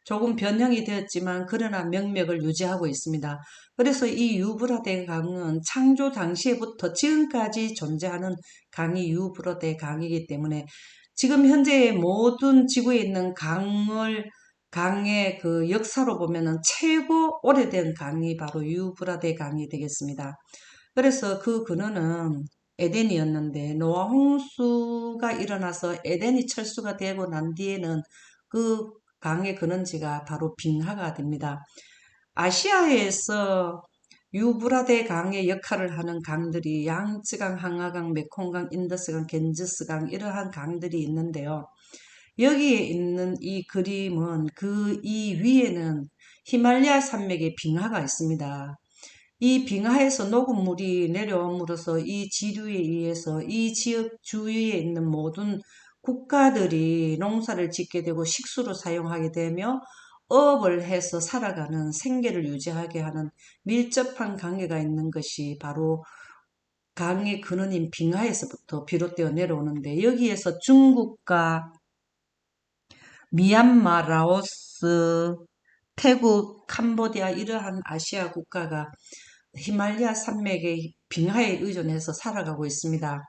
S1: 조금 변형이 되었지만 그러나 명맥을 유지하고 있습니다. 그래서 이 유브라데 강은 창조 당시에부터 지금까지 존재하는 강이 유브라데 강이기 때문에 지금 현재의 모든 지구에 있는 강의 역사로 보면은 최고 오래된 강이 바로 유브라데 강이 되겠습니다. 그래서 그 근원은 에덴이었는데 노아 홍수가 일어나서 에덴이 철수가 되고 난 뒤에는 그 강의 근원지가 바로 빙하가 됩니다. 아시아에서 유브라데 강의 역할을 하는 강들이 양쯔강, 항아강, 메콩강, 인더스강, 겐지스강 이러한 강들이 있는데요. 여기에 있는 이 그림은 이 위에는 히말라야 산맥의 빙하가 있습니다. 이 빙하에서 녹은 물이 내려옴으로써 이 지류에 의해서 이 지역 주위에 있는 모든 국가들이 농사를 짓게 되고 식수로 사용하게 되며 업을 해서 살아가는 생계를 유지하게 하는 밀접한 관계가 있는 것이 바로 강의 근원인 빙하에서부터 비롯되어 내려오는데 여기에서 중국과 미얀마, 라오스, 태국, 캄보디아 이러한 아시아 국가가 히말라야 산맥의 빙하에 의존해서 살아가고 있습니다.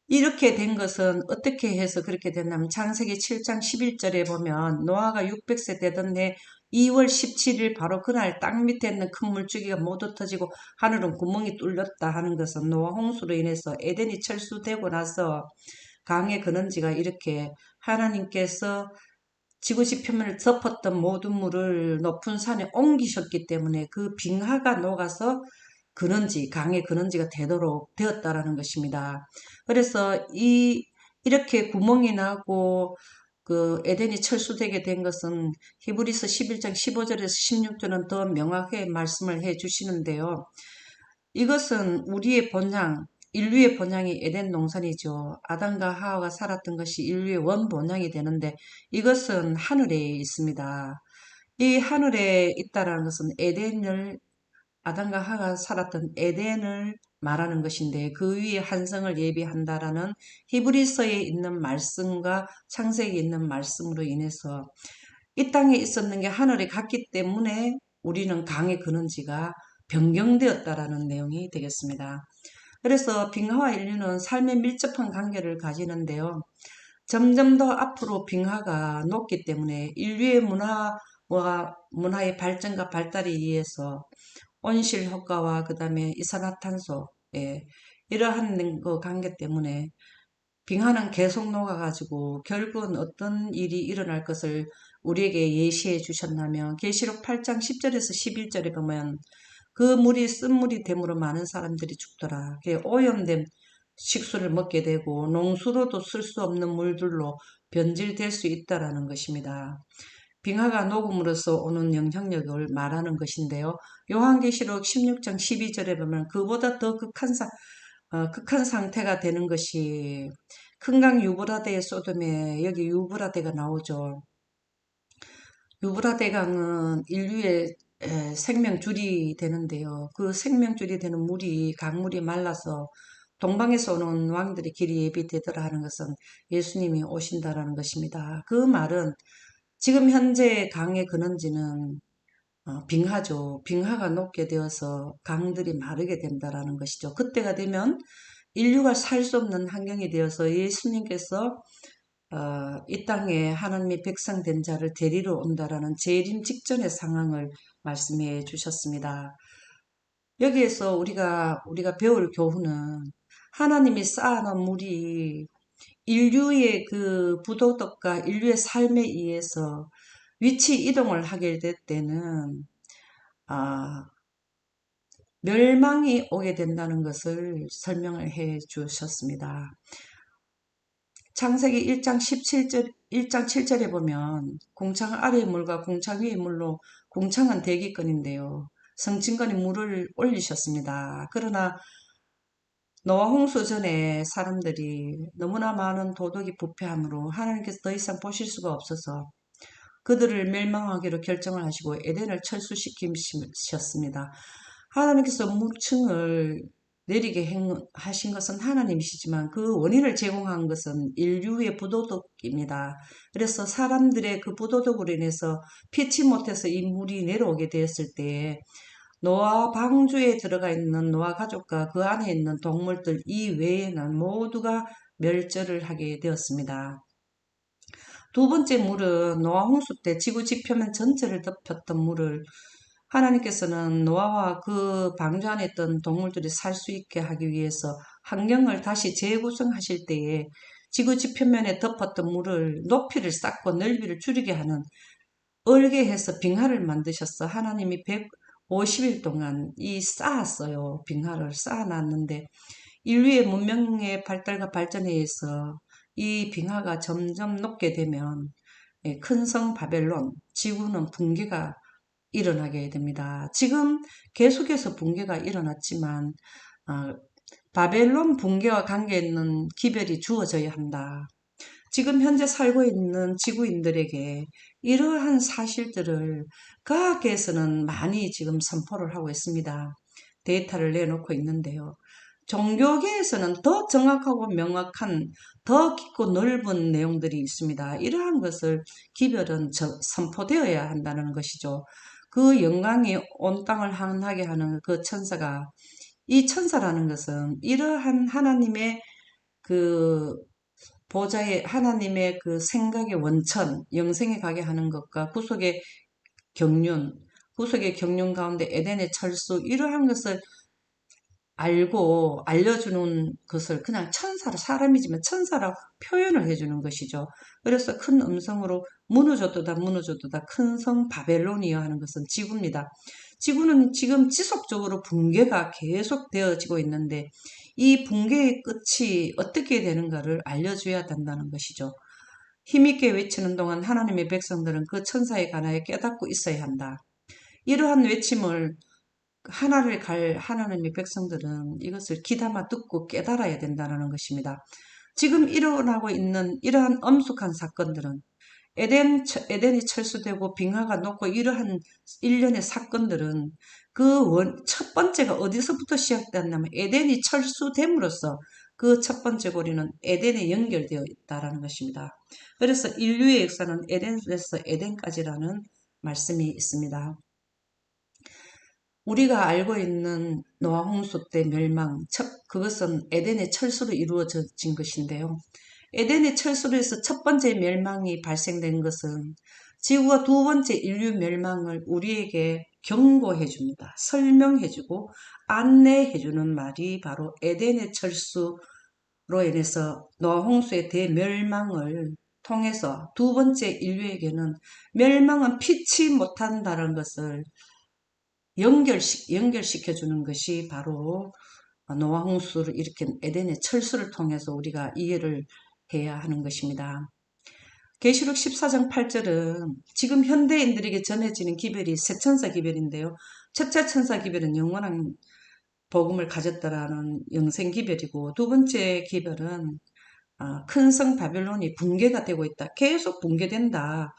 S1: 이렇게 된 것은 어떻게 해서 그렇게 됐냐면 창세기 7장 11절에 보면 노아가 600세 되던 해 2월 17일 바로 그날 땅 밑에 있는 큰 물줄기가 모두 터지고 하늘은 구멍이 뚫렸다 하는 것은 노아 홍수로 인해서 에덴이 철수되고 나서 강의 근원지가 이렇게 하나님께서 지구지 표면을 덮었던 모든 물을 높은 산에 옮기셨기 때문에 그 빙하가 녹아서 근원지, 강의 근원지가 되도록 되었다라는 것입니다. 그래서 이렇게 구멍이 나고 그 에덴이 철수되게 된 것은 히브리서 11장 15절에서 16절은 더 명확하게 말씀을 해 주시는데요. 이것은 우리의 본향, 인류의 본향이 에덴 동산이죠. 아담과 하와가 살았던 것이 인류의 원 본향이 되는데 이것은 하늘에 있습니다. 이 하늘에 있다라는 것은 에덴을 아담과 하와가 살았던 에덴을 말하는 것인데 그 위에 한성을 예비한다라는 히브리서에 있는 말씀과 창세기에 있는 말씀으로 인해서 이 땅에 있었는 게 하늘에 갔기 때문에 우리는 강의 근원지가 변경되었다라는 내용이 되겠습니다. 그래서 빙하와 인류는 삶에 밀접한 관계를 가지는데요. 점점 더 앞으로 빙하가 녹기 때문에 인류의 문화의 발전과 발달에 의해서 온실 효과와 그 다음에 이산화탄소, 이러한 그 관계 때문에 빙하는 계속 녹아가지고 결국은 어떤 일이 일어날 것을 우리에게 예시해 주셨냐면 계시록 8장 10절에서 11절에 보면 그 물이 쓴물이 됨으로 많은 사람들이 죽더라. 오염된 식수를 먹게 되고 농수로도 쓸 수 없는 물들로 변질될 수 있다라는 것입니다. 빙하가 녹음으로써 오는 영향력을 말하는 것인데요. 요한계시록 16장 12절에 보면 그보다 더 극한 상태가 되는 것이 큰강 유브라데의 소돔에 여기 유브라데가 나오죠. 유브라데강은 인류의 생명줄이 되는데요. 그 생명줄이 되는 물이 강물이 말라서 동방에서 오는 왕들의 길이 예비되더라 하는 것은 예수님이 오신다라는 것입니다. 그 말은 지금 현재 강의 근원지는 빙하죠. 빙하가 녹게 되어서 강들이 마르게 된다라는 것이죠. 그때가 되면 인류가 살 수 없는 환경이 되어서 예수님께서 이 땅에 하나님의 백성 된 자를 데리러 온다라는 재림 직전의 상황을 말씀해 주셨습니다. 여기에서 우리가 배울 교훈은 하나님이 쌓아놓은 물이 인류의 그 부도덕과 인류의 삶에 의해서 위치 이동을 하게 될 때는 아, 멸망이 오게 된다는 것을 설명을 해 주셨습니다. 창세기 1장 17절, 1장 7절에 보면 궁창 아래의 물과 궁창 위의 물로 궁창은 대기권인데요. 성층권이 물을 올리셨습니다. 그러나 노아 홍수 전에 사람들이 너무나 많은 도덕이 부패함으로 하나님께서 더 이상 보실 수가 없어서 그들을 멸망하기로 결정을 하시고 에덴을 철수시키셨습니다. 하나님께서 물층을 내리게 하신 것은 하나님이시지만 그 원인을 제공한 것은 인류의 부도덕입니다. 그래서 사람들의 그 부도덕으로 인해서 피치 못해서 이 물이 내려오게 되었을 때에 노아 방주에 들어가 있는 노아 가족과 그 안에 있는 동물들 이외에는 모두가 멸절을 하게 되었습니다. 두 번째 물은 노아 홍수 때 지구 지표면 전체를 덮였던 물을 하나님께서는 노아와 그 방주 안에 있던 동물들이 살 수 있게 하기 위해서 환경을 다시 재구성하실 때에 지구 지표면에 덮었던 물을 높이를 쌓고 넓이를 줄이게 하는 얼게 해서 빙하를 만드셨어. 하나님이 150일 동안 쌓았어요. 빙하를 쌓아놨는데 인류의 문명의 발달과 발전에 의해서 이 빙하가 점점 녹게 되면 큰 성 바벨론, 지구는 붕괴가 일어나게 됩니다. 지금 계속해서 붕괴가 일어났지만 바벨론 붕괴와 관계 있는 기별이 주어져야 한다. 지금 현재 살고 있는 지구인들에게 이러한 사실들을 과학계에서는 많이 지금 선포를 하고 있습니다. 데이터를 내놓고 있는데요. 종교계에서는 더 정확하고 명확한 더 깊고 넓은 내용들이 있습니다. 이러한 것을 기별은 선포되어야 한다는 것이죠. 그 영광이 온 땅을 환하게 하는 그 천사가 이 천사라는 것은 이러한 하나님의 그 보좌의 하나님의 그 생각의 원천, 영생에 가게 하는 것과 구속의 경륜, 구속의 경륜 가운데 에덴의 철수, 이러한 것을 알고 알려주는 것을 그냥 천사로, 사람이지만 천사라고 표현을 해주는 것이죠. 그래서 큰 음성으로 무너졌도다 무너졌도다 큰 성 바벨론이여 하는 것은 지구입니다. 지구는 지금 지속적으로 붕괴가 계속되어지고 있는데 이 붕괴의 끝이 어떻게 되는가를 알려줘야 된다는 것이죠. 힘있게 외치는 동안 하나님의 백성들은 그 천사의 관하에 깨닫고 있어야 한다. 이러한 외침을 하나를 갈 하나님의 백성들은 이것을 귀담아 듣고 깨달아야 된다는 것입니다. 지금 일어나고 있는 이러한 엄숙한 사건들은 에덴이 철수되고 빙하가 녹고 이러한 일련의 사건들은 첫 번째가 어디서부터 시작됐냐면 에덴이 철수됨으로써 그 첫 번째 고리는 에덴에 연결되어 있다는 것입니다. 그래서 인류의 역사는 에덴에서 에덴까지라는 말씀이 있습니다. 우리가 알고 있는 노아 홍수 때 멸망, 그것은 에덴의 철수로 이루어진 것인데요. 에덴의 철수로 해서 첫 번째 멸망이 발생된 것은 지구가 두 번째 인류 멸망을 우리에게 경고해 줍니다. 설명해 주고 안내해 주는 말이 바로 에덴의 철수로 인해서 노아 홍수의 대멸망을 통해서 두 번째 인류에게는 멸망은 피치 못한다는 것을 연결시켜주는 것이 바로 노아 홍수를 일으킨 에덴의 철수를 통해서 우리가 이해를 해야 하는 것입니다. 계시록 14장 8절은 지금 현대인들에게 전해지는 기별이 세천사 기별인데요. 첫째 천사 기별은 영원한 복음을 가졌다라는 영생 기별이고, 두 번째 기별은 큰 성 바벨론이 붕괴가 되고 있다. 계속 붕괴된다.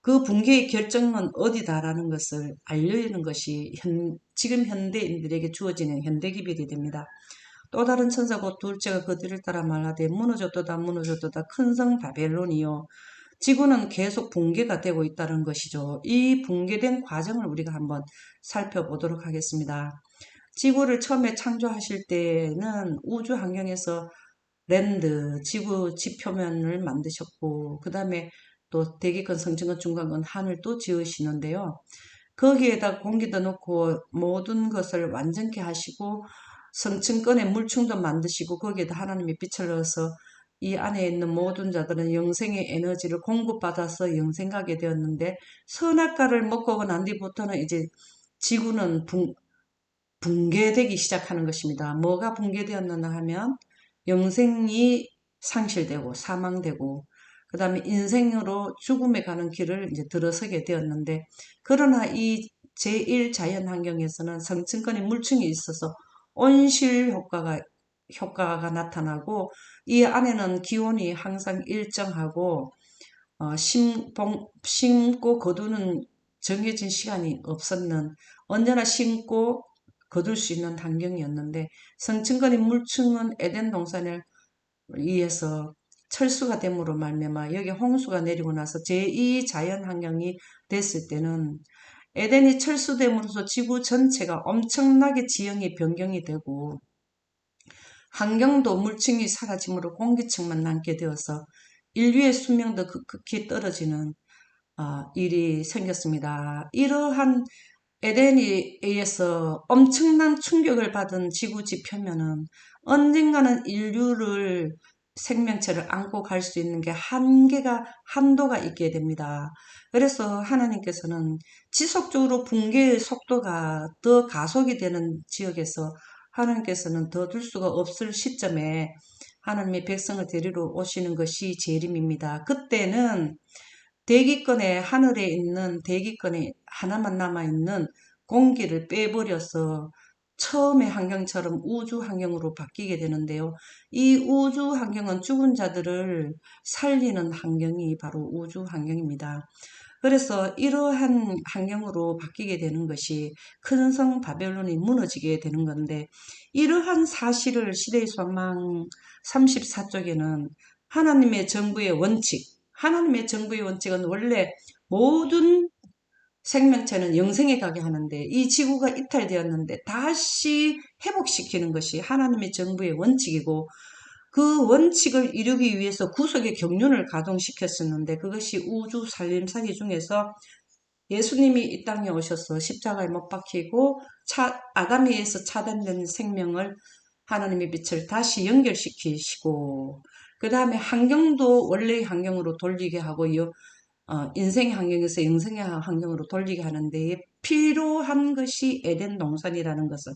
S1: 그 붕괴의 결정은 어디다라는 것을 알려주는 것이 지금 현대인들에게 주어지는 현대기별이 됩니다. 또 다른 천사 곧 둘째가 그 뒤를 따라 말하되 무너졌도다 무너졌도다 큰 성 바벨론이요. 지구는 계속 붕괴가 되고 있다는 것이죠. 이 붕괴된 과정을 우리가 한번 살펴보도록 하겠습니다. 지구를 처음에 창조하실 때는 우주 환경에서 랜드, 지구 지표면을 만드셨고, 그 다음에 또 대기권, 성층권, 중간권, 하늘도 지으시는데요. 거기에다 공기도 넣고 모든 것을 완전케 하시고 성층권에 물충도 만드시고 거기에다 하나님의 빛을 넣어서 이 안에 있는 모든 자들은 영생의 에너지를 공급받아서 영생하게 되었는데 선악과를 먹고 난 뒤부터는 이제 지구는 붕괴되기 시작하는 것입니다. 뭐가 붕괴되었느냐 하면 영생이 상실되고 사망되고 그 다음에 인생으로 죽음에 가는 길을 이제 들어서게 되었는데, 그러나 이 제1자연 환경에서는 성층권에 물층이 있어서 온실 효과가 나타나고 이 안에는 기온이 항상 일정하고 심고 거두는 정해진 시간이 없었는, 언제나 심고 거둘 수 있는 환경이었는데 성층권인 물층은 에덴 동산을 위해서 철수가 됨으로 말미암아 여기 홍수가 내리고 나서 제2 자연 환경이 됐을 때는 에덴이 철수됨으로써 지구 전체가 엄청나게 지형이 변경이 되고 환경도 물층이 사라짐으로 공기층만 남게 되어서 인류의 수명도 급격히 떨어지는 일이 생겼습니다. 이러한 에덴에 의해서 엄청난 충격을 받은 지구 지표면은 언젠가는 인류를 생명체를 안고 갈 수 있는 게 한도가 있게 됩니다. 그래서 하나님께서는 지속적으로 붕괴의 속도가 더 가속이 되는 지역에서 하나님께서는 더 둘 수가 없을 시점에 하나님의 백성을 데리러 오시는 것이 재림입니다. 그때는 대기권에 하늘에 있는 대기권에 하나만 남아있는 공기를 빼버려서 처음의 환경처럼 우주 환경으로 바뀌게 되는데요. 이 우주 환경은 죽은 자들을 살리는 환경이 바로 우주 환경입니다. 그래서 이러한 환경으로 바뀌게 되는 것이 큰 성 바벨론이 무너지게 되는 건데, 이러한 사실을 시대의 소망 34쪽에는 하나님의 정부의 원칙은 원래 모든 생명체는 영생에 가게 하는데 이 지구가 이탈되었는데 다시 회복시키는 것이 하나님의 정부의 원칙이고, 그 원칙을 이루기 위해서 구속의 경륜을 가동시켰었는데 그것이 우주 살림살이 중에서 예수님이 이 땅에 오셔서 십자가에 못 박히고 아담에 의해서 차단된 생명을 하나님의 빛을 다시 연결시키시고 그 다음에 환경도 원래의 환경으로 돌리게 하고 인생의 환경에서 영생의 환경으로 돌리게 하는 데 필요한 것이 에덴 동산이라는 것은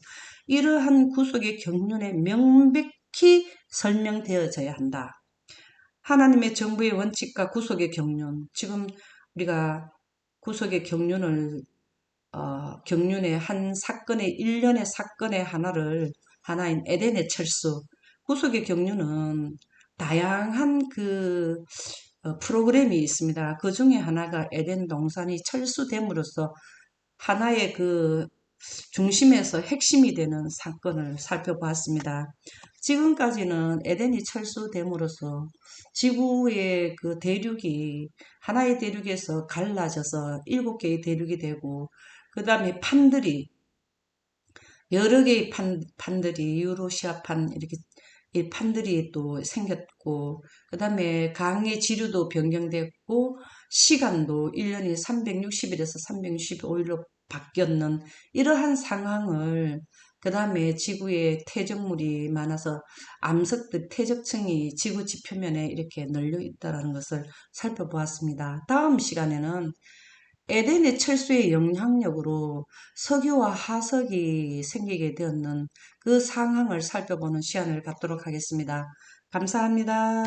S1: 이러한 구속의 경륜에 명백히 설명되어져야 한다. 하나님의 정부의 원칙과 구속의 경륜, 지금 우리가 구속의 경륜의 한 사건의 일련의 사건의 하나인 에덴의 철수, 구속의 경륜은 다양한 프로그램이 있습니다. 그 중에 하나가 에덴 동산이 철수됨으로써 하나의 중심에서 핵심이 되는 사건을 살펴보았습니다. 지금까지는 에덴이 철수됨으로써 지구의 그 대륙이 하나의 대륙에서 갈라져서 7개의 대륙이 되고 그 다음에 여러 개의 판들이 유로시아판 이렇게 이 판들이 또 생겼고 그 다음에 강의 지류도 변경됐고 시간도 1년이 360일에서 365일로 바뀌었는 이러한 상황을 그 다음에 지구에 퇴적물이 많아서 퇴적층이 지구 지표면에 이렇게 널려 있다는 것을 살펴보았습니다. 다음 시간에는 에덴의 철수의 영향력으로 석유와 화석이 생기게 되었는 그 상황을 살펴보는 시간을 갖도록 하겠습니다. 감사합니다.